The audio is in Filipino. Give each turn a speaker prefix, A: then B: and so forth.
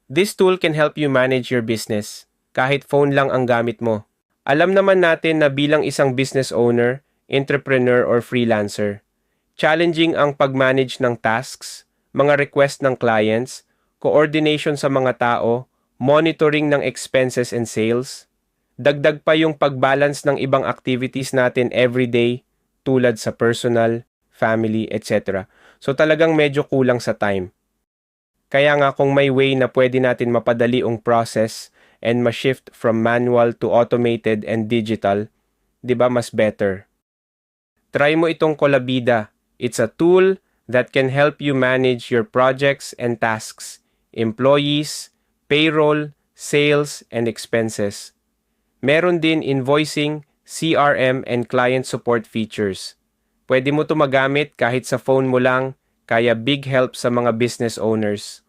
A: This tool can help you manage your business, kahit phone lang ang gamit mo. Alam naman natin na bilang isang business owner, entrepreneur or freelancer, challenging ang pag-manage ng tasks, mga request ng clients, coordination sa mga tao, monitoring ng expenses and sales. Dagdag pa yung pag-balance ng ibang activities natin everyday tulad sa personal, family, etc. So talagang medyo kulang sa time. Kaya nga kung may way na pwede natin mapadali ang process and ma-shift from manual to automated and digital, di ba mas better? Try mo itong Kolabida. It's a tool that can help you manage your projects and tasks, employees, payroll, sales, and expenses. Meron din invoicing, CRM, and client support features. Pwede mo ito magamit kahit sa phone mo lang, kaya big help sa mga business owners.